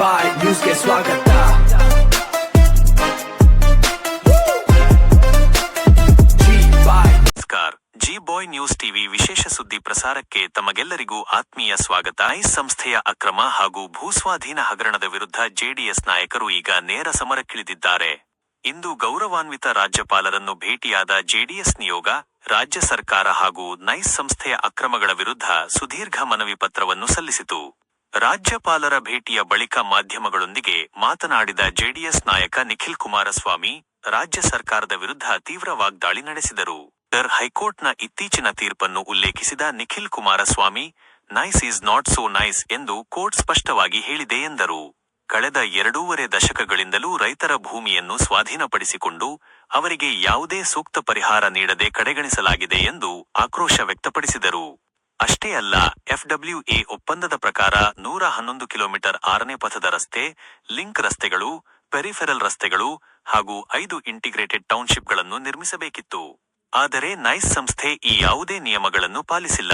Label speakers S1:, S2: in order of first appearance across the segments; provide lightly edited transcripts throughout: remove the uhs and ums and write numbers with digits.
S1: ಬಾಯ್ ನ್ಯೂಸ್ಗೆ ಸ್ವಾಗತ.
S2: ನಮಸ್ಕಾರ. ಜಿ ಬಾಯ್ ನ್ಯೂಸ್ ಟಿವಿ ವಿಶೇಷ ಸುದ್ದಿ ಪ್ರಸಾರಕ್ಕೆ ತಮಗೆಲ್ಲರಿಗೂ ಆತ್ಮೀಯ ಸ್ವಾಗತ. ನೈಸ್ ಸಂಸ್ಥೆಯ ಅಕ್ರಮ ಹಾಗೂ ಭೂಸ್ವಾಧೀನ ಹಗರಣದ ವಿರುದ್ಧ ಜೆಡಿಎಸ್ ನಾಯಕರು ಈಗ ನೇರ ಸಮರಕ್ಕಿಳಿದಿದ್ದಾರೆ. ಇಂದು ಗೌರವಾನ್ವಿತ ರಾಜ್ಯಪಾಲರನ್ನು ಭೇಟಿಯಾದ ಜೆಡಿಎಸ್ ನಿಯೋಗ ರಾಜ್ಯ ಸರ್ಕಾರ ಹಾಗೂ ನೈಸ್ ಸಂಸ್ಥೆಯ ಅಕ್ರಮಗಳ ವಿರುದ್ಧ ಸುದೀರ್ಘ ಮನವಿ ಪತ್ರವನ್ನು ಸಲ್ಲಿಸಿತು. ರಾಜ್ಯಪಾಲರ ಭೇಟಿಯ ಬಳಿಕ ಮಾಧ್ಯಮಗಳೊಂದಿಗೆ ಮಾತನಾಡಿದ ಜೆಡಿಎಸ್ ನಾಯಕ ನಿಖಿಲ್ ಕುಮಾರಸ್ವಾಮಿ ರಾಜ್ಯ ಸರ್ಕಾರದ ವಿರುದ್ಧ ತೀವ್ರ ವಾಗ್ದಾಳಿ ನಡೆಸಿದರು. ಹೈಕೋರ್ಟ್ನ ಇತ್ತೀಚಿನ ತೀರ್ಪನ್ನು ಉಲ್ಲೇಖಿಸಿದ Nikhil Kumaraswamy, nice is not so nice ಎಂದು ಕೋರ್ಟ್ ಸ್ಪಷ್ಟವಾಗಿ ಹೇಳಿದೆ ಎಂದರು. ಕಳೆದ 2.5 ದಶಕಗಳಿಂದಲೂ ರೈತರ ಭೂಮಿಯನ್ನು ಸ್ವಾಧೀನಪಡಿಸಿಕೊಂಡು ಅವರಿಗೆ ಯಾವುದೇ ಸೂಕ್ತ ಪರಿಹಾರ ನೀಡದೆ ಕಡೆಗಣಿಸಲಾಗಿದೆ ಎಂದು ಆಕ್ರೋಶ ವ್ಯಕ್ತಪಡಿಸಿದರು. ಅಷ್ಟೇ ಅಲ್ಲ, FWA ಒಪ್ಪಂದದ ಪ್ರಕಾರ 111 ಕಿಲೋಮೀಟರ್ 6ನೇ ಪಥದ ರಸ್ತೆ, ಲಿಂಕ್ ರಸ್ತೆಗಳು, ಪೆರಿಫೆರಲ್ ರಸ್ತೆಗಳು ಹಾಗೂ 5 ಇಂಟಿಗ್ರೇಟೆಡ್ ಟೌನ್ಶಿಪ್ಗಳನ್ನು ನಿರ್ಮಿಸಬೇಕಿತ್ತು. ಆದರೆ ನೈಸ್ ಸಂಸ್ಥೆ ಈ ಯಾವುದೇ ನಿಯಮಗಳನ್ನು ಪಾಲಿಸಿಲ್ಲ.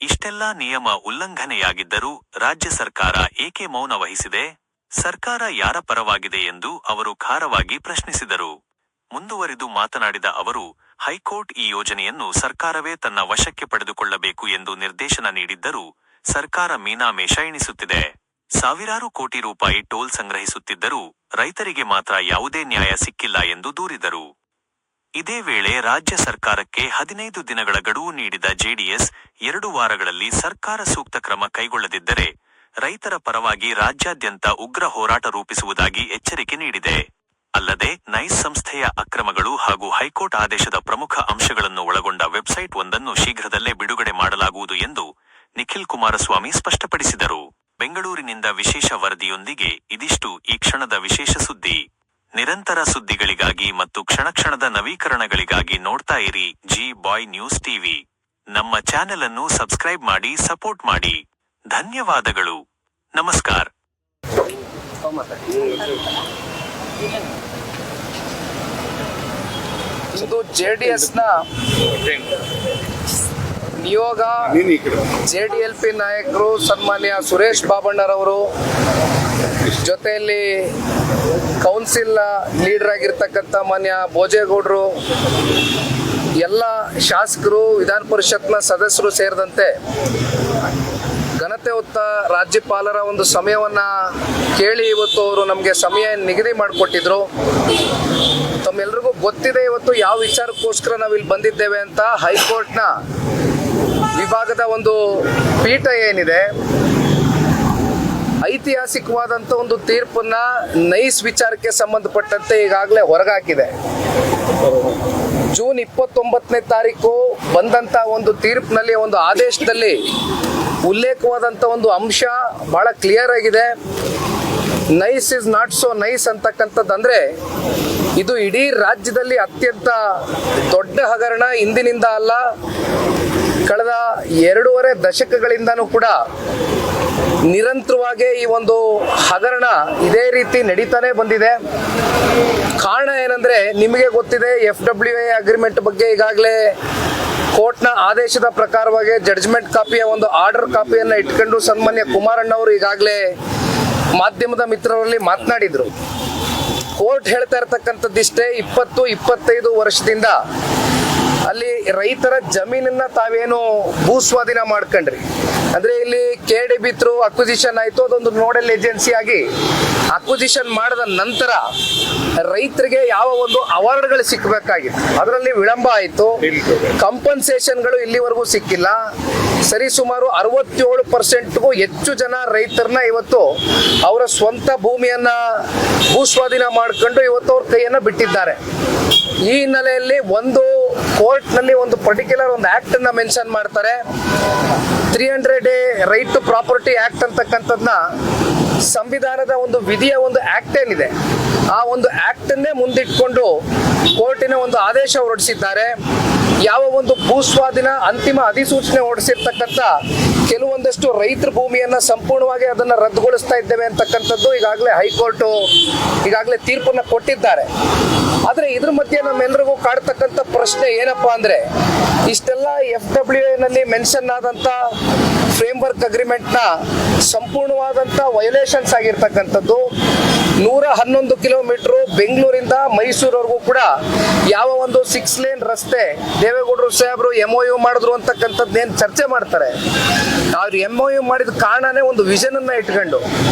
S2: ಇಷ್ಟೆಲ್ಲಾ ನಿಯಮ ಉಲ್ಲಂಘನೆಯಾಗಿದ್ದರೂ ರಾಜ್ಯ ಸರ್ಕಾರ ಏಕೆ ಮೌನ ವಹಿಸಿದೆ? ಸರ್ಕಾರ ಯಾರ ಪರವಾಗಿದೆ ಎಂದು ಅವರು ಖಾರವಾಗಿ ಪ್ರಶ್ನಿಸಿದರು. ಮುಂದುವರಿದು ಮಾತನಾಡಿದ ಅವರು, ಹೈಕೋರ್ಟ್ ಈ ಯೋಜನೆಯನ್ನು ಸರ್ಕಾರವೇ ತನ್ನ ವಶಕ್ಕೆ ಪಡೆದುಕೊಳ್ಳಬೇಕು ಎಂದು ನಿರ್ದೇಶನ ನೀಡಿದ್ದರೂ ಸರ್ಕಾರ ಮೀನಾಮೇಷ ಎಣಿಸುತ್ತಿದೆ. ಸಾವಿರಾರು ಕೋಟಿ ರೂಪಾಯಿ ಟೋಲ್ ಸಂಗ್ರಹಿಸುತ್ತಿದ್ದರೂ ರೈತರಿಗೆ ಮಾತ್ರ ಯಾವುದೇ ನ್ಯಾಯ ಸಿಕ್ಕಿಲ್ಲ ಎಂದು ದೂರಿದರು. ಇದೇ ವೇಳೆ ರಾಜ್ಯ ಸರ್ಕಾರಕ್ಕೆ 15 ದಿನಗಳ ಗಡುವು ನೀಡಿದ ಜೆಡಿಎಸ್ 2 ವಾರಗಳಲ್ಲಿ ಸರ್ಕಾರ ಸೂಕ್ತ ಕ್ರಮ ಕೈಗೊಳ್ಳದಿದ್ದರೆ ರೈತರ ಪರವಾಗಿ ರಾಜ್ಯಾದ್ಯಂತ ಉಗ್ರ ಹೋರಾಟ ರೂಪಿಸುವುದಾಗಿ ಎಚ್ಚರಿಕೆ ನೀಡಿದೆ. ಅಲ್ಲದೆ ನೈಸ್ ಸಂಸ್ಥೆಯ ಅಕ್ರಮಗಳು ಹಾಗೂ ಹೈಕೋರ್ಟ್ ಆದೇಶದ ಪ್ರಮುಖ ಅಂಶಗಳನ್ನು ಒಳಗೊಂಡ ವೆಬ್ಸೈಟ್ ಒಂದನ್ನು ಶೀಘ್ರದಲ್ಲೇ ಬಿಡುಗಡೆ ಮಾಡಲಾಗುವುದು ಎಂದು ನಿಖಿಲ್ ಕುಮಾರಸ್ವಾಮಿ ಸ್ಪಷ್ಟಪಡಿಸಿದರು. ಬೆಂಗಳೂರಿನಿಂದ ವಿಶೇಷ ವರದಿಯೊಂದಿಗೆ ಇದಿಷ್ಟು ಈ ಕ್ಷಣದ ವಿಶೇಷ ಸುದ್ದಿ. ನಿರಂತರ ಸುದ್ದಿಗಳಿಗಾಗಿ ಮತ್ತು ಕ್ಷಣಕ್ಷಣದ ನವೀಕರಣಗಳಿಗಾಗಿ ನೋಡ್ತಾ ಇರಿ ಜಿ ಬಾಯ್ ನ್ಯೂಸ್ ಟಿವಿ. ನಮ್ಮ ಚಾನೆಲ್ ಅನ್ನು ಸಬ್ಸ್ಕ್ರೈಬ್ ಮಾಡಿ, ಸಪೋರ್ಟ್ ಮಾಡಿ. ಧನ್ಯವಾದಗಳು. ನಮಸ್ಕಾರ.
S3: ಇದು ಜೆಡಿಎಸ್ನ ನಿಯೋಗ, JDLP ನಾಯಕರು ಸನ್ಮಾನ್ಯ ಸುರೇಶ್ ಬಾಬಣ್ಣರವರು ಜೊತೆಯಲ್ಲಿ ಕೌನ್ಸಿಲ್ ಲೀಡರ್ ಆಗಿರ್ತಕ್ಕಂಥ ಮಾನ್ಯ ಭೋಜೇಗೌಡರು, ಎಲ್ಲ ಶಾಸಕರು, ವಿಧಾನ ಪರಿಷತ್ನ ಸದಸ್ಯರು ಸೇರಿದಂತೆ ಘನತೆ ಹೊತ್ತ ರಾಜ್ಯಪಾಲರ ಒಂದು ಸಮಯವನ್ನ ಕೇಳಿ ಇವತ್ತು ಅವರು ನಮಗೆ ಸಮಯ ನಿಗದಿ ಮಾಡಿಕೊಟ್ಟಿದ್ರು. ತಮ್ಮೆಲ್ಲರಿಗೂ ಗೊತ್ತಿದೆ ಇವತ್ತು ಯಾವ ವಿಚಾರಕ್ಕೋಸ್ಕರ ನಾವಿಲ್ಲಿ ಬಂದಿದ್ದೇವೆ ಅಂತ. ಹೈಕೋರ್ಟ್ನ ವಿಭಾಗದ ಒಂದು ಪೀಠ ಏನಿದೆ, ಐತಿಹಾಸಿಕವಾದಂಥ ಒಂದು ತೀರ್ಪನ್ನ ನೈಸ್ ವಿಚಾರಕ್ಕೆ ಸಂಬಂಧಪಟ್ಟಂತೆ ಈಗಾಗಲೇ ಹೊರಗಾಕಿದೆ. ಜೂನ್ 29ನೇ ತಾರೀಕು ಬಂದಂತ ಒಂದು ತೀರ್ಪಿನಲ್ಲಿ, ಒಂದು ಆದೇಶದಲ್ಲಿ ಉಲ್ಲೇಖವಾದಂಥ ಒಂದು ಅಂಶ ಬಹಳ ಕ್ಲಿಯರ್ ಆಗಿದೆ. Nice is not so nice ಅಂತಕ್ಕಂಥದ್ದು ಅಂದ್ರೆ ಇದು ಇಡೀ ರಾಜ್ಯದಲ್ಲಿ ಅತ್ಯಂತ ದೊಡ್ಡ ಹಗರಣ. ಇಂದಿನಿಂದ ಅಲ್ಲ, ಕಳೆದ 2.5 ದಶಕಗಳಿಂದನೂ ಕೂಡ ನಿರಂತರವಾಗಿ ಈ ಒಂದು ಹಗರಣ ಇದೇ ರೀತಿ ನಡೀತಾನೆ ಬಂದಿದೆ. ಕಾರಣ ಏನಂದ್ರೆ ನಿಮಗೆ ಗೊತ್ತಿದೆ, FWA ಅಗ್ರಿಮೆಂಟ್ ಬಗ್ಗೆ ಈಗಾಗಲೇ ಕೋರ್ಟ್ನ ಆದೇಶದ ಪ್ರಕಾರವಾಗಿ ಜಡ್ಜ್ಮೆಂಟ್ ಕಾಪಿಯ ಒಂದು ಆರ್ಡರ್ ಕಾಪಿಯನ್ನು ಇಟ್ಕೊಂಡು ಸನ್ಮಾನ್ಯ ಕುಮಾರಣ್ಣವರು ಈಗಾಗಲೇ ಮಾಧ್ಯಮದ ಮಿತ್ರರಲ್ಲಿ ಮಾತನಾಡಿದ್ರು. ಕೋರ್ಟ್ ಹೇಳ್ತಾ ಇರತಕ್ಕಂಥದ್ದಿಷ್ಟೇ, 20-25 ವರ್ಷದಿಂದ ಅಲ್ಲಿ ರೈತರ ಜಮೀನನ್ನ ತಾವೇನು ಭೂಸ್ವಾಧೀನ ಮಾಡ್ಕೊಂಡ್ರಿ ಅಂದ್ರೆ ಇಲ್ಲಿ KDB ಥ್ರೂ ಅಕ್ವಿಸಿಷನ್ ಆಯ್ತು. ಅದೊಂದು ನೋಡಲ್ ಏಜೆನ್ಸಿ ಆಗಿ ಅಕ್ವಿಸಿಷನ್ ಮಾಡಿದ ನಂತರ ರೈತರಿಗೆ ಯಾವ ಒಂದು ಅವಾರ್ಡ್ಗಳು ಸಿಕ್ಕಬೇಕಾಗಿತ್ತು, ಅದರಲ್ಲಿ ವಿಳಂಬ ಆಯಿತು. ಕಂಪನ್ಸೇಷನ್ಗಳು ಇಲ್ಲಿವರೆಗೂ ಸಿಕ್ಕಿಲ್ಲ. ಸರಿಸುಮಾರು 67%ಗೂ ಹೆಚ್ಚು ಜನ ರೈತರನ್ನ ಇವತ್ತು ಅವರ ಸ್ವಂತ ಭೂಮಿಯನ್ನ ಭೂಸ್ವಾಧೀನ ಮಾಡ್ಕೊಂಡು ಇವತ್ತು ಅವ್ರ ಕೈಯನ್ನ ಬಿಟ್ಟಿದ್ದಾರೆ. ಈ ಹಿನ್ನೆಲೆಯಲ್ಲಿ ಒಂದು ಕೋರ್ಟ್ ನಲ್ಲಿ ಒಂದು ಪರ್ಟಿಕ್ಯುಲರ್ ಒಂದು ಆಕ್ಟ್ ಅನ್ನ ಮೆನ್ಷನ್ ಮಾಡ್ತಾರೆ. 300 day right to property act ಅಂತಕ್ಕಂಥದ್ನ ಸಂವಿಧಾನದ ಒಂದು ವಿಧಿಯ ಒಂದು ಆಕ್ಟ್ ಏನಿದೆ, ಆ ಒಂದು ಆಕ್ಟ್ ಅನ್ನೇ ಮುಂದಿಟ್ಕೊಂಡು ಕೋರ್ಟಿನ ಒಂದು ಆದೇಶ ಹೊರಡಿಸಿದ್ದಾರೆ. ಯಾವ ಒಂದು ಭೂಸ್ವಾಧೀನ ಅಂತಿಮ ಅಧಿಸೂಚನೆ ಹೊರಡಿಸಿರ್ತಕ್ಕಂಥ ಕೆಲವೊಂದಷ್ಟು ರೈತರ ಭೂಮಿಯನ್ನ ಸಂಪೂರ್ಣವಾಗಿ ಅದನ್ನ ರದ್ದುಗೊಳಿಸ್ತಾ ಇದ್ದೇವೆ ಅಂತಕ್ಕಂಥದ್ದು ಈಗಾಗಲೇ ತೀರ್ಪನ್ನ ಕೊಟ್ಟಿದ್ದಾರೆ. ಆದ್ರೆ ಇದ್ರ ಮಧ್ಯೆ ನಮ್ಮೆಲ್ಲರಿಗೂ ಕಾಡ್ತಕ್ಕಂಥ ಪ್ರಶ್ನೆ ಏನಪ್ಪಾ ಅಂದ್ರೆ, ಇಷ್ಟೆಲ್ಲ FWA ನಲ್ಲಿ ಮೆನ್ಷನ್ ಆದಂತ ಫ್ರೇಮ್ವರ್ಕ್ ಅಗ್ರಿಮೆಂಟ್ ನ ಸಂಪೂರ್ಣವಾದಂತ ವಯೋಲೇಷನ್ಸ್ ಆಗಿರ್ತಕ್ಕಂಥದ್ದು. 111 ಕಿಲೋಮೀಟರ್ ಬೆಂಗಳೂರಿಂದ ಮೈಸೂರವರೆಗೂ ಕೂಡ ಯಾವ ಒಂದು 6 ಲೇನ್ ರಸ್ತೆ ದೇವೇಗೌಡರು ಸಾಹೇಬರು MOU ಮಾಡಿದ್ರು ಅಂತಕ್ಕಂಥದ್ದೇನು ಚರ್ಚೆ ಮಾಡ್ತಾರೆ. ಅವ್ರು MOU ಮಾಡಿದ ಕಾರಣನೇ ಒಂದು ವಿಷನ್ ಅನ್ನ ಇಟ್ಕೊಂಡು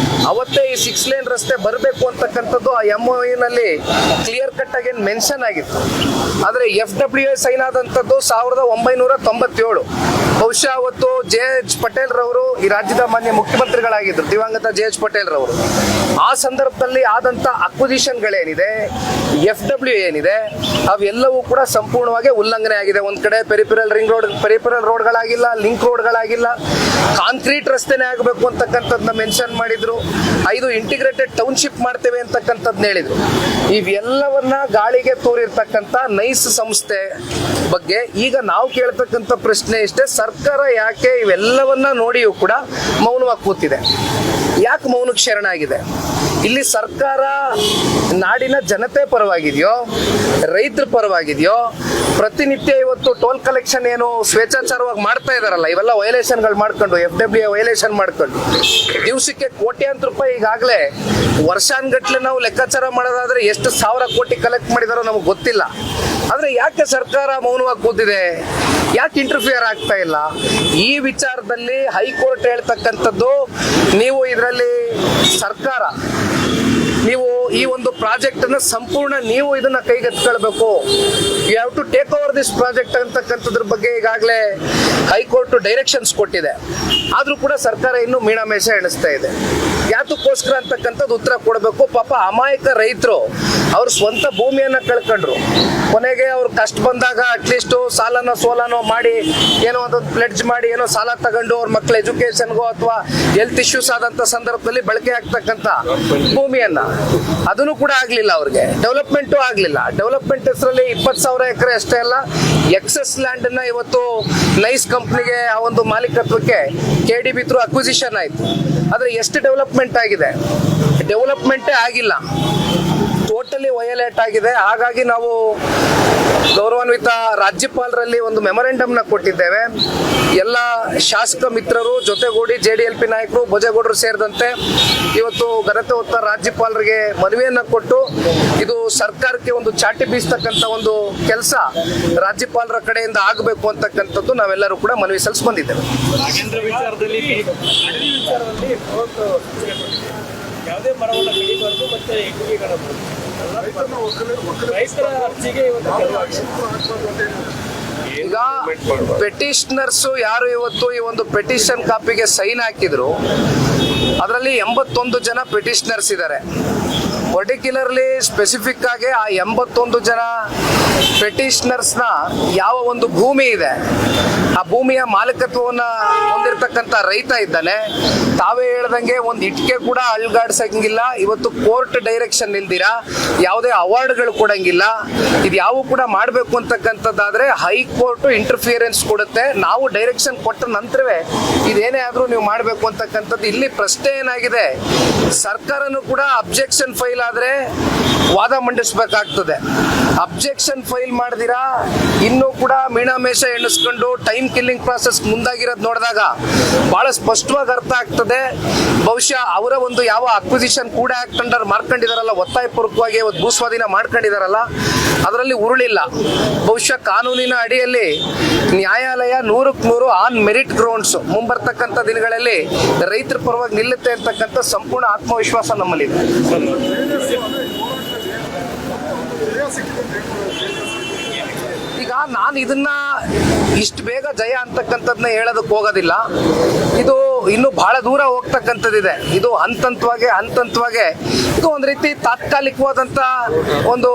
S3: ಅವತ್ತೇ ಈ 6 ಲೇನ್ ರಸ್ತೆ ಬರಬೇಕು ಅಂತಕ್ಕಂಥದ್ದು ಆ MOU ನಲ್ಲಿ ಕ್ಲಿಯರ್ ಕಟ್ ಆಗಿ ಮೆನ್ಷನ್ ಆಗಿತ್ತು. ಆದ್ರೆ FWA ಸೈನ್ ಆದಂತದ್ದು 1997. ಬಹುಶಃ ಅವತ್ತು JH ಪಟೇಲ್ ರವರು ಈ ರಾಜ್ಯದ ಮಾನ್ಯ ಮುಖ್ಯಮಂತ್ರಿಗಳಾಗಿದ್ರು, ದಿವಂಗತ JH ಪಟೇಲ್ ರವರು. ಆ ಸಂದರ್ಭದಲ್ಲಿ ಆದಂತ ಅಕ್ವಿಸಿಷನ್ಗಳೇನಿದೆ, FWA ಏನಿದೆ, ಅವೆಲ್ಲವೂ ಕೂಡ ಸಂಪೂರ್ಣವಾಗಿ ಉಲ್ಲಂಘನೆ ಆಗಿದೆ. ಒಂದ್ ಕಡೆ ಪೆರಿಫೆರಲ್ ರೋಡ್ಗಳಾಗಿಲ್ಲ, ಲಿಂಕ್ ರೋಡ್ಗಳಾಗಿಲ್ಲ, ಕಾಂಕ್ರೀಟ್ ರಸ್ತೆನೇ ಆಗಬೇಕು ಅಂತಕ್ಕಂಥದ್ದನ್ನ ಮೆನ್ಷನ್ ಮಾಡಿದ್ರು. 5 ಇಂಟಿಗ್ರೇಟೆಡ್ ಟೌನ್ಶಿಪ್ ಮಾಡ್ತೇವೆ ಅಂತಕ್ಕಂಥದ್ದನ್ನ ಹೇಳಿದ್ರು. ಇವೆಲ್ಲವನ್ನ ಗಾಳಿಗೆ ತೋರಿರ್ತಕ್ಕಂಥ ನೈಸ್ ಸಂಸ್ಥೆ ಬಗ್ಗೆ ಈಗ ನಾವು ಕೇಳ್ತಕ್ಕಂಥ ಪ್ರಶ್ನೆ ಇಷ್ಟೇ, ಸರ್ಕಾರ ಯಾಕೆ ಇವೆಲ್ಲವನ್ನ ನೋಡಿಯೂ ಕೂಡ ಮೌನವಾಗಿ ಕೂತಿದೆ? ಯಾಕೆ ಮೌನಕ್ಕೆ ಶರಣಾಗಿದೆ? ಇಲ್ಲಿ ಸರ್ಕಾರ ನಾಡಿನ ಜನತೆ ಪರವಾಗಿದೆಯೋ, ರೈತರ ಪರವಾಗಿದೆಯೋ? ಪ್ರತಿನಿತ್ಯ ಇವತ್ತು ಟೋಲ್ ಕಲೆಕ್ಷನ್ ಏನು ಸ್ವೇಚ್ಛಾಚಾರವಾಗಿ ಮಾಡ್ತಾ ಇದಾರಲ್ಲ, ಇವೆಲ್ಲ ವಯೋಲೇಷನ್ಗಳು ಮಾಡ್ಕೊಂಡು, FWA ವಯೋಲೇಷನ್ ಮಾಡ್ಕೊಂಡು ದಿವಸಕ್ಕೆ ಕೋಟ್ಯಾಂತರ ರೂಪಾಯಿ ಈಗಾಗಲೇ ವರ್ಷಾನ್ಗಟ್ಲೆ ನಾವು ಲೆಕ್ಕಾಚಾರ ಮಾಡೋದಾದ್ರೆ ಎಷ್ಟು ಸಾವಿರ ಕೋಟಿ ಕಲೆಕ್ಟ್ ಮಾಡಿದಾರೋ ನಮಗೆ ಗೊತ್ತಿಲ್ಲ. ಆದ್ರೆ ಯಾಕೆ ಸರ್ಕಾರ ಮೌನವಾಗಿ ಕೂತಿದೆ? ಯಾಕೆ ಇಂಟರ್ಫಿಯರ್ ಆಗ್ತಾ ಇಲ್ಲ? ಈ ವಿಚಾರದಲ್ಲಿ ಹೈಕೋರ್ಟ್ ಹೇಳ್ತಕ್ಕಂಥದ್ದು, ನೀವು ಇದರಲ್ಲಿ ಸರ್ಕಾರ ನೀವು ಈ ಒಂದು ಪ್ರಾಜೆಕ್ಟ್ ಅನ್ನ ಸಂಪೂರ್ಣ ನೀವು ಇದನ್ನ ಕೈಗೆತ್ತಿಕೊಳ್ಬೇಕು, you have to take over this project ಅಂತಕ್ಕಂಥದ್ರ ಬಗ್ಗೆ ಈಗಾಗಲೇ ಹೈಕೋರ್ಟ್ ಡೈರೆಕ್ಷನ್ಸ್ ಕೊಟ್ಟಿದೆ. ಆದ್ರೂ ಕೂಡ ಸರ್ಕಾರ ಇನ್ನೂ ಮೀನಾಮೇಷ ಎಣಿಸ್ತಾ ಇದೆ. ಯಾತಕ್ಕೋಸ್ಕರ ಅಂತಕ್ಕಂಥದ್ದು ಉತ್ತರ ಕೊಡಬೇಕು. ಪಾಪ ಅಮಾಯಕ ರೈತರು ಅವ್ರ ಸ್ವಂತ ಭೂಮಿಯನ್ನ ಕಳ್ಕೊಂಡ್ರು. ಕೊನೆಗೆ ಅವ್ರು ಕಷ್ಟ ಬಂದಾಗ ಅಟ್ಲೀಸ್ಟ್ ಸಾಲನೋ ಸೋಲನೋ ಮಾಡಿ ಏನೋ ಒಂದೊಂದು ಪ್ಲೆಡ್ಜ್ ಮಾಡಿ ಏನೋ ಸಾಲ ತಗೊಂಡು ಅವ್ರ ಮಕ್ಕಳ ಎಜುಕೇಶನ್ಗೋ ಅಥವಾ ಹೆಲ್ತ್ ಇಶ್ಯೂಸ್ ಆದಂತ ಸಂದರ್ಭದಲ್ಲಿ ಬಳಕೆ ಆಗ್ತಕ್ಕಂಥ ಭೂಮಿಯನ್ನ ಅದನ್ನು ಕೂಡ ಆಗ್ಲಿಲ್ಲ. ಅವ್ರಿಗೆ ಡೆವಲಪ್ಮೆಂಟು ಆಗ್ಲಿಲ್ಲ. ಡೆವಲಪ್ಮೆಂಟ್ ಹೆಸರಲ್ಲಿ 20,000 ಎಕರೆ ಅಷ್ಟೇ ಅಲ್ಲ, ಎಕ್ಸೆಸ್ ಲ್ಯಾಂಡ್ ಅನ್ನ ಇವತ್ತು ನೈಸ್ ಕಂಪ್ನಿಗೆ ಆ ಒಂದು ಮಾಲೀಕತ್ವಕ್ಕೆ KDB ಥ್ರೂ ಅಕ್ವಿಸಿಷನ್ ಆಯ್ತು. ಆದ್ರೆ ಎಷ್ಟು ಡೆವಲಪ್ಮೆಂಟ್ ಆಗಿದೆ? ಡೆವಲಪ್ಮೆಂಟೇ ಆಗಿಲ್ಲ, ಟೋಟಲಿ ವಯೋಲೇಟ್ ಆಗಿದೆ. ಹಾಗಾಗಿ ನಾವು ಗೌರವಾನ್ವಿತ ರಾಜ್ಯಪಾಲರಲ್ಲಿ ಒಂದು ಮೆಮೊರೆಂಡಮ್ ನ ಕೊಟ್ಟಿದ್ದೇವೆ. ಎಲ್ಲ ಶಾಸಕ ಮಿತ್ರರು ಜೊತೆಗೂಡಿ JDLP ನಾಯಕರು, ಭೋಜೇಗೌಡರು ಸೇರಿದಂತೆ ಇವತ್ತು ಘನತೆ ಹೊತ್ತ ರಾಜ್ಯಪಾಲರಿಗೆ ಮನವಿಯನ್ನ ಕೊಟ್ಟು ಇದು ಸರ್ಕಾರಕ್ಕೆ ಒಂದು ಚಾಟಿ ಬೀಸ್ತಕ್ಕಂಥ ಒಂದು ಕೆಲಸ ರಾಜ್ಯಪಾಲರ ಕಡೆಯಿಂದ ಆಗಬೇಕು ಅಂತಕ್ಕಂಥದ್ದು ನಾವೆಲ್ಲರೂ ಕೂಡ ಮನವಿ ಸಲ್ಲಿಸಿ ಬಂದಿದ್ದೇವೆ.
S1: ಯಾವುದೇ ಮರವನ್ನು ಕಡಿಬಾರ್ದು ಮತ್ತೆ ರೈತರ ಅರ್ಜಿಗೆ
S3: ಈಗ ಪೆಟಿಷನರ್ಸ್ ಯಾರು ಇವತ್ತು ಈ ಒಂದು ಪೆಟಿಷನ್ ಕಾಪಿಗೆ ಸೈನ್ ಹಾಕಿದ್ರು, ಅದರಲ್ಲಿ 81 ಜನ ಪೆಟಿಷನರ್ಸ್ ಇದ್ದಾರೆ. ಪರ್ಟಿಕ್ಯುಲರ್ಲಿ ಸ್ಪೆಸಿಫಿಕ್ ಆಗಿ ಆ 81 ಜನ ಪೆಟಿಷನರ್ಸ್ ನ ಯಾವ ಒಂದು ಭೂಮಿ ಇದೆ, ಆ ಭೂಮಿಯ ಮಾಲೀಕತ್ವವನ್ನ ಹೊಂದಿರತಕ್ಕಂತ ರೈತ ಇದ್ದಾನೆ. ತಾವೇ ಹೇಳ್ದಂಗೆ ಒಂದು ಇಟ್ಕೆ ಕೂಡ ಅಲ್ಗಾಡ್ಸಂಗಿಲ್ಲ. ಇವತ್ತು ಕೋರ್ಟ್ ಡೈರೆಕ್ಷನ್ ಇಲ್ದಿರಾ ಯಾವುದೇ ಅವಾರ್ಡ್ಗಳು ಕೊಡಂಗಿಲ್ಲ. ಇದು ಯಾವ ಕೂಡ ಮಾಡಬೇಕು ಅಂತಕ್ಕಂಥದ್ದಾದ್ರೆ ಹೈಕೋರ್ಟ್ ಇಂಟರ್ಫಿಯರೆನ್ಸ್ ಕೊಡುತ್ತೆ. ನಾವು ಡೈರೆಕ್ಷನ್ ಕೊಟ್ಟ ನಂತರವೇ ಇದೇನೇ ಆದ್ರೂ ನೀವು ಮಾಡಬೇಕು ಅಂತಕ್ಕಂಥದ್ದು. ಇಲ್ಲಿ ಪ್ರಶ್ನೆ ಏನಾಗಿದೆ, ಸರ್ಕಾರನು ಕೂಡ ಅಬ್ಜೆಕ್ಷನ್ ಫೈಲ್ ಆದ್ರೆ ವಾದ ಮಂಡಿಸಬೇಕಾಗ್ತದೆ. ಅಬ್ಜೆಕ್ಷನ್ ಫೈಲ್ ಮಾಡಿದಿರಾ ಇನ್ನೂ ಕೂಡ ಮೀನಾಮೇಷ ಎಣಿಸ್ಕೊಂಡು ಟೈಮ್ ಕಿಲ್ಲಿಂಗ್ ಪ್ರಾಸೆಸ್ ಮುಂದಾಗಿರೋದು ನೋಡಿದಾಗ ಬಹಳ ಸ್ಪಷ್ಟವಾಗಿ ಅರ್ಥ ಆಗ್ತದೆ. ಬಹುಶಃ ಅವರ ಒಂದು ಯಾವ ಅಕ್ವಿಸಿಷನ್ ಕೂಡ ಆಕ್ಟ್ ಅಂಡರ್ ಮಾಡ್ಕೊಂಡಿದಾರಲ್ಲ, ಒತ್ತಾಯಪೂರ್ವಕವಾಗಿ ಭೂಸ್ವಾಧೀನ ಮಾಡ್ಕೊಂಡಿದಾರಲ್ಲ, ಅದರಲ್ಲಿ ಉರುಳಿಲ್ಲ. ಬಹುಶಃ ಕಾನೂನಿನ ಅಡಿಯಲ್ಲಿ ನ್ಯಾಯಾಲಯ 100ಕ್ಕೆ 100 ಆನ್ ಮೆರಿಟ್ ಗ್ರೌಂಡ್ಸ್ ಮುಂಬರ್ತಕ್ಕಂಥ ದಿನಗಳಲ್ಲಿ ರೈತರ ಪರವಾಗಿ ನಿಲ್ಲುತ್ತೆ ಅಂತಕ್ಕಂಥ ಸಂಪೂರ್ಣ ಆತ್ಮವಿಶ್ವಾಸ ನಮ್ಮಲ್ಲಿದೆ. ಈಗ ನಾನು ಇದನ್ನ ಇಷ್ಟು ಬೇಗ ಜಯ ಅಂತಕ್ಕಂಥದ್ನ ಹೇಳೋದಕ್ಕೆ ಹೋಗೋದಿಲ್ಲ. ಇದು ಇನ್ನು ಬಹಳ ದೂರ ಹೋಗ್ತಕ್ಕಂಥದ್ದಿದೆ. ಇದು ಹಂತಂತವಾಗಿ ಇದು ಒಂದು ರೀತಿ ತಾತ್ಕಾಲಿಕವಾದಂತ ಒಂದು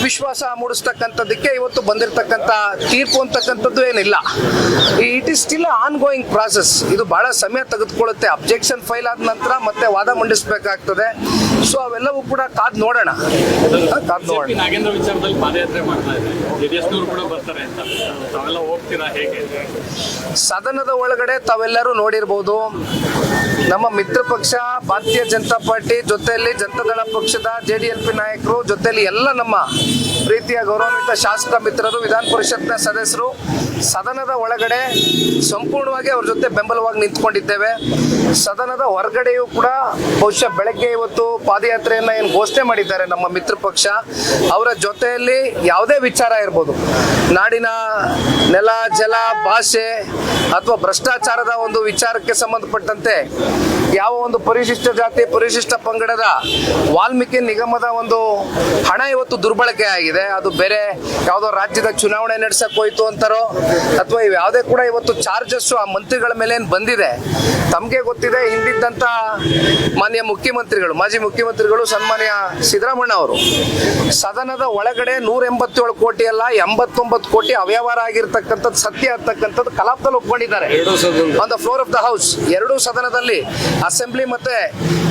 S3: ವಿಶ್ವಾಸ ಮೂಡಿಸ್ತಕ್ಕಂಥದ್ದಕ್ಕೆ ಇವತ್ತು ಬಂದಿರತಕ್ಕಂಥ ತೀರ್ಪು ಅಂತಕ್ಕಂಥದ್ದು ಏನಿಲ್ಲ. It is still on going process. ಇದು ಬಹಳ ಸಮಯ ತೆಗೆದುಕೊಳ್ಳುತ್ತೆ. ಅಬ್ಜೆಕ್ಷನ್ ಫೈಲ್ ಆದ ನಂತರ ಮತ್ತೆ ವಾದ ಮಂಡಿಸಬೇಕಾಗ್ತದೆ. ಸೊ ಅವೆಲ್ಲವೂ ಕೂಡ ಕಾದ್ ನೋಡೋಣ.
S1: ನಾಗೇಂದ್ರ ವಿಚಾರದಲ್ಲಿ ಪಾದಯಾತ್ರೆ ಮಾಡ್ತಾ ಇದೆ, ಜೆಡಿಎಸ್ನವರು ಕೂಡ ಬರ್ತಾರೆ ಅಂತ, ತಾವೆಲ್ಲ ಹೋಗ್ತೀರಾ ಹೇಗೆ?
S3: ಸದನದ ಒಳಗಡೆ ತಾವೆಲ್ಲರೂ ನೋಡಿರ್ಬೋದು, ನಮ್ಮ ಮಿತ್ರ ಪಕ್ಷ ಭಾರತೀಯ ಜನತಾ ಪಾರ್ಟಿ ಜೊತೆಯಲ್ಲಿ ಜನತಾದಳ ಪಕ್ಷದ JDLP ನಾಯಕರು ಜೊತೆಯಲ್ಲಿ ಎಲ್ಲ ನಮ್ಮ ಪ್ರೀತಿಯ ಗೌರವಾನ್ವಿತ ಶಾಸಕ ಮಿತ್ರರು, ವಿಧಾನ ಪರಿಷತ್ನ ಸದಸ್ಯರು ಸದನದ ಒಳಗಡೆ ಸಂಪೂರ್ಣವಾಗಿ ಅವ್ರ ಜೊತೆ ಬೆಂಬಲವಾಗಿ ನಿಂತ್ಕೊಂಡಿದ್ದೇವೆ. ಸದನದ ಹೊರಗಡೆಯೂ ಕೂಡ ಬಹುಶಃ ಬೆಳಗ್ಗೆ ಇವತ್ತು ಪಾದಯಾತ್ರೆಯನ್ನ ಏನು ಘೋಷಣೆ ಮಾಡಿದ್ದಾರೆ ನಮ್ಮ ಮಿತ್ರ ಪಕ್ಷ, ಅವರ ಜೊತೆಯಲ್ಲಿ ಯಾವುದೇ ವಿಚಾರ ಇರ್ಬೋದು, ನಾಡಿನ ನೆಲ ಜಲ ಭಾಷೆ ಅಥವಾ ಭ್ರಷ್ಟಾಚಾರದ ಒಂದು ವಿಚಾರಕ್ಕೆ ಸಂಬಂಧಪಟ್ಟಂತೆ ಯಾವ ಒಂದು ಪರಿಶಿಷ್ಟ ಜಾತಿ ಪರಿಶಿಷ್ಟ ಪಂಗಡದ ವಾಲ್ಮೀಕಿ ನಿಗಮದ ಒಂದು ಹಣ ಇವತ್ತು ದುರ್ಬಳಕೆ ಆಗಿದೆ, ಅದು ಬೇರೆ ಯಾವುದೋ ರಾಜ್ಯದ ಚುನಾವಣೆ ನಡೆಸಕ್ ಹೋಯ್ತು ಅಂತಾರೋ ಅಥವಾ ಯಾವುದೇ ಕೂಡ ಇವತ್ತು ಚಾರ್ಜಸ್ ಆ ಮಂತ್ರಿಗಳ ಮೇಲೆ ಏನು ಬಂದಿದೆ. ತಮಗೆ ಗೊತ್ತಿದೆ, ಹಿಂದಿದ್ದಂತ ಮಾನ್ಯ ಮುಖ್ಯಮಂತ್ರಿಗಳು, ಮಾಜಿ ಮುಖ್ಯಮಂತ್ರಿಗಳು ಸನ್ಮಾನ್ಯ ಸಿದ್ದರಾಮಣ್ಣ ಅವರು ಸದನದ ಒಳಗಡೆ 187 ಕೋಟಿ ಅಲ್ಲ 89 ಕೋಟಿ ಅವ್ಯವಹಾರ ಆಗಿರ್ತಕ್ಕಂಥದ್ದು ಸತ್ಯ ಅಂತಕ್ಕಂಥದ್ದು ಕಲಾಪದಲ್ಲಿ ಒಪ್ಕೊಂಡಿದ್ದಾರೆ on the floor of the house. ಎರಡೂ ಸದನದಲ್ಲಿ ಅಸೆಂಬ್ಲಿ ಮತ್ತೆ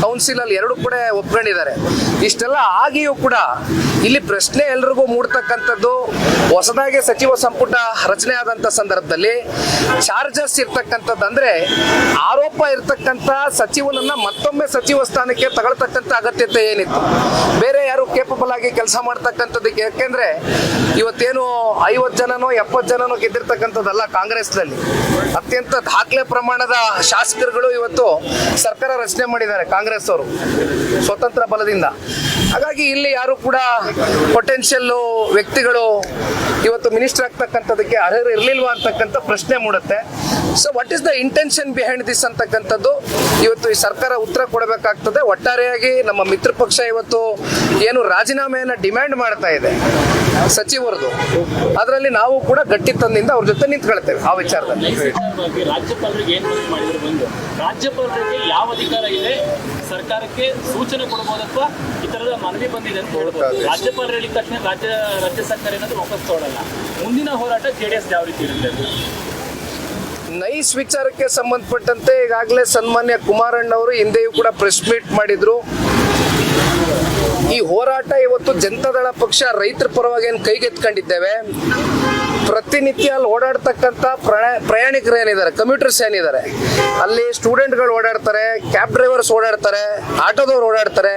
S3: ಕೌನ್ಸಿಲ್ ಅಲ್ಲಿ ಎರಡು ಕೂಡ ಒಪ್ಕೊಂಡಿದ್ದಾರೆ. ಇಷ್ಟೆಲ್ಲ ಆಗಿಯೂ ಕೂಡ ಇಲ್ಲಿ ಪ್ರಶ್ನೆ ಎಲ್ರಿಗೂ ಮೂಡ್ತಕ್ಕಂಥದ್ದು, ಹೊಸದಾಗಿ ಸಚಿವ ಸಂಪುಟ ರಚನೆ ಆದಂತ ಸಂದರ್ಭದಲ್ಲಿ ಚಾರ್ಜಸ್ ಇರ್ತಕ್ಕಂಥದ್ದು ಅಂದ್ರೆ ಆರೋಪ ಇರ್ತಕ್ಕಂಥ ಸಚಿವನನ್ನ ಮತ್ತೊಮ್ಮೆ ಸಚಿವ ಸ್ಥಾನಕ್ಕೆ ತಗೊಳ್ತಕ್ಕಂಥ ಅಗತ್ಯತೆ ಏನಿತ್ತು? ಬೇರೆ ಯಾರು ಕೇಪಬಲ್ ಆಗಿ ಕೆಲಸ ಮಾಡ್ತಕ್ಕಂಥದ್ದಕ್ಕೆ, ಯಾಕೆಂದ್ರೆ ಇವತ್ತೇನು 50 ಜನನೋ 70 ಜನನೋ ಗೆದ್ದಿರ್ತಕ್ಕಂಥದ್ದಲ್ಲ. ಕಾಂಗ್ರೆಸ್ನಲ್ಲಿ ಅತ್ಯಂತ ದಾಖಲೆ ಪ್ರಮಾಣದ ಶಾಸಕರುಗಳು ಇವತ್ತು ಸರ್ಕಾರ ರಚನೆ ಮಾಡಿದ್ದಾರೆ ಕಾಂಗ್ರೆಸ್ ಅವರು ಸ್ವತಂತ್ರ ಬಲದಿಂದ. ಹಾಗಾಗಿ ಇಲ್ಲಿ ಯಾರು ಕೂಡ ಪೊಟೆನ್ಷಿಯಲ್ ವ್ಯಕ್ತಿಗಳು ಇವತ್ತು ಮಿನಿಸ್ಟರ್ ಆಗ್ತಕ್ಕಂಥದಕ್ಕೆ ಅರ್ಹರು ಇರಲಿಲ್ವಾ ಅಂತಕ್ಕಂಥ ಪ್ರಶ್ನೆ ಮೂಡುತ್ತೆ. So what is the intention behind this ಅಂತಕ್ಕಂಥದ್ದು ಇವತ್ತು ಈ ಸರ್ಕಾರ ಉತ್ತರ ಕೊಡಬೇಕಾಗ್ತದೆ. ಒಟ್ಟಾರೆಯಾಗಿ ನಮ್ಮ ಮಿತ್ರ ಪಕ್ಷ ಇವತ್ತು ಏನು ರಾಜೀನಾಮೆಯನ್ನ ಡಿಮ್ಯಾಂಡ್ ಮಾಡ್ತಾ ಇದೆ ಸಚಿವರದು, ಅದರಲ್ಲಿ ನಾವು ಕೂಡ ಗಟ್ಟಿತನದಿಂದ ಅವ್ರ ಜೊತೆ ನಿಂತ್ಕೊಳ್ತೇವೆ ಆ ವಿಚಾರದಲ್ಲಿ.
S1: ರಾಜ್ಯಪಾಲರಿಗೆ ಏನ್ ಮಾಡಿದ್ರು ಬಂದು, ರಾಜ್ಯಪಾಲರಿಗೆ ಯಾವ ಅಧಿಕಾರ ಇದೆ ಸರ್ಕಾರಕ್ಕೆ ಸೂಚನೆ ಕೊಡಬಹುದು ಅಥವಾ ಈ ತರದ ಮನವಿ ಬಂದಿದೆ ಅಂತ ಹೇಳ್ಬೋದು. ರಾಜ್ಯಪಾಲರು ಹೇಳಿದ ತಕ್ಷಣ ರಾಜ್ಯ ಸರ್ಕಾರ ಏನಾದ್ರು ವಾಪಸ್ ತಗೊಳ್ಳಲ್ಲ. ಮುಂದಿನ ಹೋರಾಟ JDS ಯಾವ ರೀತಿ ಇರುತ್ತೆ?
S3: ನೈಸ್ ವಿಚಾರಕ್ಕೆ ಸಂಬಂಧಪಟ್ಟಂತೆ ಈಗಾಗಲೇ ಸನ್ಮಾನ್ಯ ಕುಮಾರಣ್ಣವರು ಹಿಂದೆಯೂ ಕೂಡ ಪ್ರೆಸ್ ಮೀಟ್ ಮಾಡಿದ್ರು. ಈ ಹೋರಾಟ ಇವತ್ತು ಜನತಾದಳ ಪಕ್ಷ ರೈತರ ಪರವಾಗಿ ಏನು ಕೈಗೆತ್ಕೊಂಡಿದ್ದೇವೆ. ಪ್ರತಿನಿತ್ಯ ಅಲ್ಲಿ ಓಡಾಡ್ತಕ್ಕಂಥ ಪ್ರಯಾಣಿಕರು ಏನಿದ್ದಾರೆ, ಕಮ್ಯೂಟರ್ಸ್ ಏನಿದ್ದಾರೆ, ಅಲ್ಲಿ ಸ್ಟೂಡೆಂಟ್ಗಳು ಓಡಾಡ್ತಾರೆ, ಕ್ಯಾಬ್ ಡ್ರೈವರ್ಸ್ ಓಡಾಡ್ತಾರೆ, ಆಟೋದವ್ರು ಓಡಾಡ್ತಾರೆ,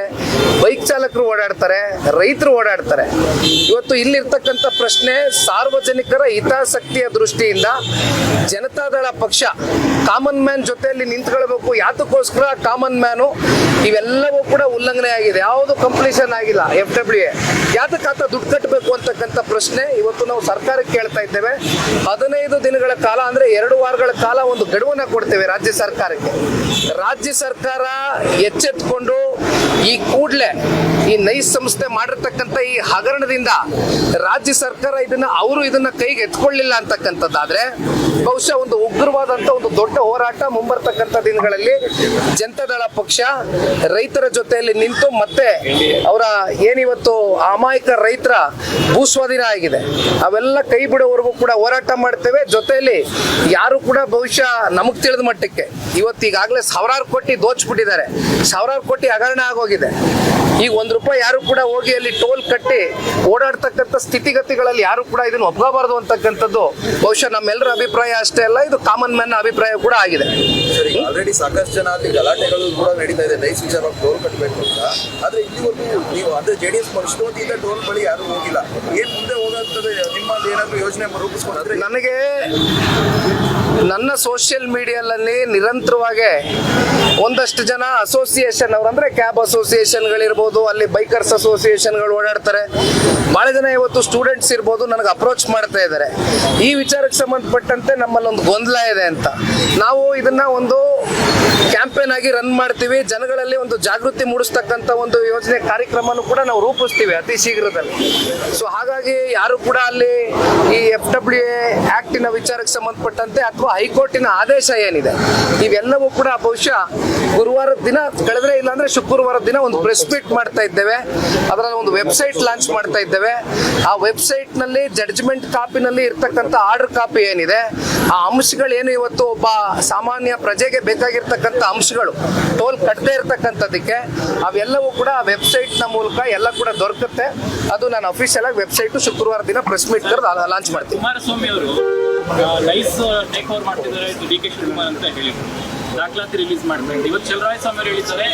S3: ಬೈಕ್ ಚಾಲಕರು ಓಡಾಡ್ತಾರೆ, ರೈತರು ಓಡಾಡ್ತಾರೆ. ಇವತ್ತು ಇಲ್ಲಿರ್ತಕ್ಕಂಥ ಪ್ರಶ್ನೆ ಸಾರ್ವಜನಿಕರ ಹಿತಾಸಕ್ತಿಯ ದೃಷ್ಟಿಯಿಂದ ಜನತಾದಳ ಪಕ್ಷ ಕಾಮನ್ ಮ್ಯಾನ್ ಜೊತೆಯಲ್ಲಿ ನಿಂತ್ಕೊಳ್ಬೇಕು. ಯಾತಕ್ಕೋಸ್ಕರ ಕಾಮನ್ ಮ್ಯಾನು ಇವೆಲ್ಲವೂ ಕೂಡ ಉಲ್ಲಂಘನೆ ಆಗಿದೆ, ಯಾವುದು ಕಂಪ್ಲೀಷನ್ ಆಗಿಲ್ಲ. FWA ಯಾತಕ್ಕೆ ಆತ ದುಡ್ಡು ಕಟ್ಟಬೇಕು ಅಂತಕ್ಕಂಥ ಪ್ರಶ್ನೆ ಇವತ್ತು ನಾವು ಸರ್ಕಾರಕ್ಕೆ ಕೇಳ್ತಾ ಇದ್ದೇವೆ. 15 ದಿನಗಳ ಕಾಲ ಅಂದ್ರೆ 2 ವಾರಗಳ ಕಾಲ ಒಂದು ಗಡುವನ್ನ ಕೊಡ್ತೇವೆ ರಾಜ್ಯ ಸರ್ಕಾರಕ್ಕೆ. ರಾಜ್ಯ ಸರ್ಕಾರ ಎಚ್ಚೆತ್ತುಕೊಂಡು ಈ ಕೂಡಲೇ ಈ ನೈಸ್ ಸಂಸ್ಥೆ ಮಾಡಿರ್ತಕ್ಕಂಥ ಈ ಹಗರಣದಿಂದ ರಾಜ್ಯ ಸರ್ಕಾರ ಇದನ್ನ ಕೈಗೆ ಎತ್ಕೊಳ್ಳಿಲ್ಲ ಅಂತಕ್ಕಂಥದ್ದಾದ್ರೆ ಬಹುಶಃ ಒಂದು ಉಗ್ರವಾದಂತ ಒಂದು ದೊಡ್ಡ ಹೋರಾಟ ಮುಂಬರ್ತಕ್ಕಂಥ ದಿನಗಳಲ್ಲಿ ಜನತಾದಳ ಪಕ್ಷ ರೈತರ ಜೊತೆಯಲ್ಲಿ ನಿಂತು ಮತ್ತೆ ಅವರ ಏನಿವತ್ತು ಅಮಾಯಕ ರೈತರ ಭೂಸ್ವಾಧೀನ ಆಗಿದೆ ಅವೆಲ್ಲ ಕೈ ಬಿಡೋವರೆಗೂ ಕೂಡ ಹೋರಾಟ ಮಾಡ್ತೇವೆ. ಜೊತೆಯಲ್ಲಿ ಯಾರು ಕೂಡ ಬಹುಶಃ ನಮಗ್ ತಿಳಿದ ಮಟ್ಟಕ್ಕೆ ಇವತ್ತು ಈಗಾಗಲೇ ಸಾವಿರಾರು ಕೋಟಿ ದೋಚ್ಬಿಟ್ಟಿದ್ದಾರೆ, ಸಾವಿರಾರು ಕೋಟಿ ಹಗರಣ ಆಗೋಗಿದೆ. ಈಗ ₹1 ಯಾರು ಕೂಡ ಹೋಗಿ ಅಲ್ಲಿ ಟೋಲ್ ಕಟ್ಟಿ ಓಡಾಡ್ತಕ್ಕಂಥ ಸ್ಥಿತಿಗತಿಗಳಲ್ಲಿ ಯಾರು ಕೂಡ ಇದನ್ನು ಒಪ್ಕೋಬಾರದು ಅಂತಕ್ಕಂಥದ್ದು ಬಹುಶಃ ನಮ್ಮೆಲ್ಲರ ಅಭಿಪ್ರಾಯ ಅಷ್ಟೇ ಅಲ್ಲ, ಇದು ಕಾಮನ್ ಮ್ಯಾನ್ ಅಭಿಪ್ರಾಯ ಕೂಡ ಆಗಿದೆ.
S4: ಆಲ್ರೆಡಿ ಸಾಕಷ್ಟು ಜನ ಅಲ್ಲಿ ಗಲಾಟೆಗಳು ಕೂಡ ನಡೀತಾ ಇದೆ ನೈಸ್ ವಿಚಾರವಾಗಿ ಟೋಲ್ ಕಟ್ಟಬೇಕು ಅಂತ. ಆದ್ರೆ ಇಲ್ಲಿವರೆಗೂ ನೀವು ಅಂದ್ರೆ JDS ಇಷ್ಟೊತ್ತಿಂದ ಟೋಲ್ ಬಳಿ ಯಾರು ಹೋಗಿಲ್ಲ. ಏನ್ ಮುಂದೆ ಹೋಗೋಂಥದ್ದು ನಿಮ್ಮಲ್ಲಿ ಏನಾದ್ರು ಯೋಜನೆ ರೂಪಿಸ್ಕೊಂಡ್ರೆ?
S3: ನನಗೆ ನನ್ನ ಸೋಷಿಯಲ್ ಮೀಡಿಯಾದಲ್ಲಿ ನಿರಂತರವಾಗಿ ಒಂದಷ್ಟು ಜನ ಅಸೋಸಿಯೇಷನ್ ಅವರು ಅಂದ್ರೆ ಕ್ಯಾಬ್ ಅಸೋಸಿಯೇಷನ್ಗಳಿರ್ಬೋದು, ಅಲ್ಲಿ ಬೈಕರ್ಸ್ ಅಸೋಸಿಯೇಷನ್ಗಳು ಓಡಾಡ್ತಾರೆ, ಬಹಳ ಜನ ಇವತ್ತು ಸ್ಟೂಡೆಂಟ್ಸ್ ಇರ್ಬೋದು ನನಗೆ ಅಪ್ರೋಚ್ ಮಾಡ್ತಾ ಇದ್ದಾರೆ. ಈ ವಿಚಾರಕ್ಕೆ ಸಂಬಂಧಪಟ್ಟಂತೆ ನಮ್ಮಲ್ಲಿ ಒಂದು ಗೊಂದಲ ಇದೆ ಅಂತ. ನಾವು ಇದನ್ನ ಒಂದು ಕ್ಯಾಂಪೇನ್ ಆಗಿ ರನ್ ಮಾಡ್ತೀವಿ, ಜನಗಳಲ್ಲಿ ಒಂದು ಜಾಗೃತಿ ಮೂಡಿಸ್ತಕ್ಕಂಥ ಒಂದು ಯೋಜನೆ ಕಾರ್ಯಕ್ರಮನೂ ಕೂಡ ನಾವು ರೂಪಿಸ್ತೀವಿ ಅತಿ ಶೀಘ್ರದಲ್ಲಿ. ಸೊ ಹಾಗಾಗಿ ಯಾರು ಕೂಡ ಅಲ್ಲಿ ಈ FWA ಆಕ್ಟಿನ ವಿಚಾರಕ್ಕೆ ಸಂಬಂಧಪಟ್ಟಂತೆ ಅಥವಾ ಹೈಕೋರ್ಟಿನ ಆದೇಶ ಏನಿದೆ ಇವೆಲ್ಲವೂ ಕೂಡ ಬಹುಶಃ ಗುರುವಾರದ ದಿನ ಕಳೆದ್ರೆ ಇಲ್ಲಾಂದ್ರೆ ಶುಕ್ರವಾರದ ದಿನ ಒಂದು ಪ್ರೆಸ್ ಮೀಟ್ ಮಾಡ್ತಾ ಇದ್ದೇವೆ. ಅದರಲ್ಲಿ ಒಂದು ವೆಬ್ಸೈಟ್ ಲಾಂಚ್ ಮಾಡ್ತಾ ಇದ್ದೇವೆ. ಆ ವೆಬ್ಸೈಟ್ ನಲ್ಲಿ ಜಡ್ಜ್ಮೆಂಟ್ ಕಾಪಿನಲ್ಲಿ ಇರ್ತಕ್ಕಂಥ ಆರ್ಡರ್ ಕಾಪಿ ಏನಿದೆ, ಆ ಅಂಶಗಳೇನು ಇವತ್ತು ಒಬ್ಬ ಸಾಮಾನ್ಯ ಪ್ರಜೆಗೆ ಬೇಕಾಗಿರ್ತಕ್ಕಂಥ ಅಂಶಗಳು ಟೋಲ್ ಕಟ್ಟದೇ ಇರತಕ್ಕಂಥದ್ದಕ್ಕೆ ಅವೆಲ್ಲವೂ ಕೂಡ ವೆಬ್ಸೈಟ್ನ ಮೂಲಕ ಎಲ್ಲ ಕೂಡ ದೊರಕುತ್ತೆ. ಅದು ನಾನು ಅಫಿಷಿಯಲ್ ಆಗಿ ವೆಬ್ಸೈಟ್ ಶುಕ್ರವಾರ ದಿನ ಪ್ರೆಸ್ ಮೀಟ್ ಕರೆದು ಲಾಂಚ್ ಮಾಡ್ತೀನಿ.
S1: ಕುಮಾರಸ್ವಾಮಿ ಅವರು ನೈಸ್ ಟೇಕ್ ಓವರ್ ಮಾಡ್ತಿದ್ದಾರೆ ಡಿ ಕೆ ಶಿವಕುಮಾರ್ ಅಂತ ಹೇಳಿದ್ರು, ದಾಖಲಾತಿ ರಿಲೀಸ್ ಮಾಡ್ತಾರೆ. ಇವತ್ತು ಚಲರಾಯಸ್ವಾಮಿ ಅವರು ಹೇಳಿದ್ದಾರೆ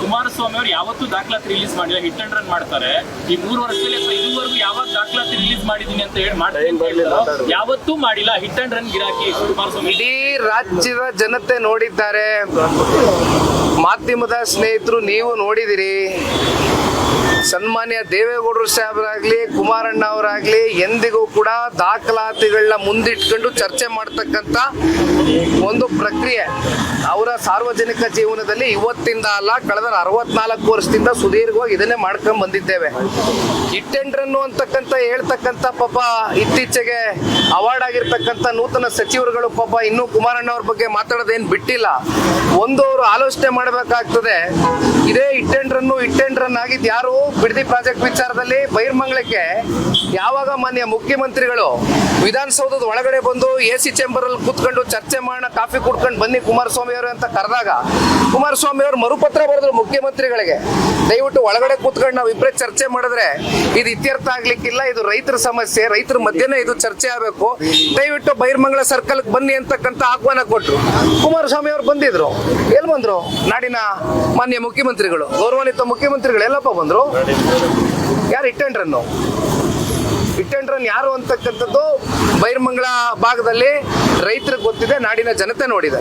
S1: ಕುಮಾರಸ್ವಾಮಿ ಅವರು ಯಾವತ್ತೂ ದಾಖಲಾತಿ ರಿಲೀಸ್ ಮಾಡಿಲ್ಲ, ಹಿಟ್ ಅಂಡ್ ರನ್ ಮಾಡ್ತಾರೆ. ಈ 3 ವರ್ಷದಲ್ಲಿ ಇದುವರೆಗೂ ಯಾವಾಗ ದಾಖಲಾತಿ ರಿಲೀಸ್ ಮಾಡಿದೀನಿ ಅಂತ ಹೇಳಿ ಮಾಡ್ತಾರೆ, ಯಾವತ್ತೂ ಮಾಡಿಲ್ಲ. ಹಿಟ್ ಅಂಡ್ ರನ್ ಗಿರಾಕಿ ಕುಮಾರಸ್ವಾಮಿ.
S3: ಇಡೀ ರಾಜ್ಯದ ಜನತೆ ನೋಡಿದ್ದಾರೆ, ಮಾಧ್ಯಮದ ಸ್ನೇಹಿತರು ನೀವು ನೋಡಿದಿರಿ. ಸನ್ಮಾನ್ಯ ದೇವೇಗೌಡರು ಸಾಹೇಬರಾಗ್ಲಿ ಕುಮಾರಣ್ಣ ಅವರಾಗ್ಲಿ ಎಂದಿಗೂ ಕೂಡ ದಾಖಲಾತಿಗಳನ್ನ ಮುಂದಿಟ್ಕೊಂಡು ಚರ್ಚೆ ಮಾಡ್ತಕ್ಕಂಥ ಒಂದು ಪ್ರಕ್ರಿಯೆ ಅವರ ಸಾರ್ವಜನಿಕ ಜೀವನದಲ್ಲಿ ಇವತ್ತಿಂದ ಅಲ್ಲ, ಕಳೆದ 64 ವರ್ಷದಿಂದ ಸುದೀರ್ಘವಾಗಿ ಇದನ್ನೇ ಮಾಡ್ಕೊಂಡ್ ಬಂದಿದ್ದೇವೆ. ಹಿಟ್ ಅಂಡ್ ರನ್ ಅಂತಕ್ಕಂಥ ಹೇಳ್ತಕ್ಕಂಥ ಪಾಪ ಇತ್ತೀಚೆಗೆ ಅವಾರ್ಡ್ ಆಗಿರ್ತಕ್ಕಂಥ ನೂತನ ಸಚಿವರುಗಳು ಪಾಪ ಇನ್ನೂ ಕುಮಾರಣ್ಣ ಅವ್ರ ಬಗ್ಗೆ ಮಾತಾಡೋದೇನು ಬಿಟ್ಟಿಲ್ಲ. ಒಂದು ಅವರು ಆಲೋಚನೆ ಮಾಡಬೇಕಾಗ್ತದೆ, ಇದೇ ಹಿಟ್ ಅಂಡ್ ರನ್ ಆಗಿದ್ದು ಯಾರು? ಬಿಡದಿ ಪ್ರಾಜೆಕ್ಟ್ ವಿಚಾರದಲ್ಲಿ ಬೈರ್ಮಂಗ್ಲಕ್ಕೆ ಯಾವಾಗ ಮಾನ್ಯ ಮುಖ್ಯಮಂತ್ರಿಗಳು ವಿಧಾನಸೌಧದ ಒಳಗಡೆ ಬಂದು AC ಚೇಂಬರ್ ಅಲ್ಲಿ ಕೂತ್ಕೊಂಡು ಚರ್ಚೆ ಮಾಡೋಣ, ಕಾಫಿ ಕುಡ್ಕೊಂಡು ಬನ್ನಿ ಕುಮಾರಸ್ವಾಮಿ ಅವರು ಅಂತ ಕರೆದಾಗ ಕುಮಾರಸ್ವಾಮಿ ಅವರು ಮರುಪತ್ರ ಬರೆದ್ರು ಮುಖ್ಯಮಂತ್ರಿಗಳಿಗೆ, ದಯವಿಟ್ಟು ಒಳಗಡೆ ಕೂತ್ಕೊಂಡು ನಾವು ಇಬ್ಬರೇ ಚರ್ಚೆ ಮಾಡಿದ್ರೆ ಇದು ಇತ್ಯರ್ಥ ಆಗ್ಲಿಕ್ಕಿಲ್ಲ, ಇದು ರೈತರ ಸಮಸ್ಯೆ, ರೈತರ ಮಧ್ಯೆನೇ ಇದು ಚರ್ಚೆ ಆಗಬೇಕು, ದಯವಿಟ್ಟು ಬೈರ್ಮಂಗ್ಲ ಸರ್ಕಲ್ ಬನ್ನಿ ಅಂತಕ್ಕಂಥ ಆಹ್ವಾನ ಕೊಟ್ರು. ಕುಮಾರಸ್ವಾಮಿ ಅವರು ಬಂದಿದ್ರು. ಎಲ್ಲಿ ಬಂದ್ರು? ನಾಡಿನ ಮಾನ್ಯ ಮುಖ್ಯಮಂತ್ರಿಗಳು, ಗೌರವಾನ್ವಿತ ಮುಖ್ಯಮಂತ್ರಿಗಳು ಎಲ್ಲಪ್ಪ ಬಂದ್ರು? ಯಾರು ಹಿಟ್ ಅಂಡ್ ರನ್ ಯಾರು ಅಂತಕ್ಕಂಥದ್ದು ಬೈರ್ಮಂಗ್ಲ ಭಾಗದಲ್ಲಿ ರೈತರಿಗೆ ಗೊತ್ತಿದೆ, ನಾಡಿನ ಜನತೆ ನೋಡಿದೆ.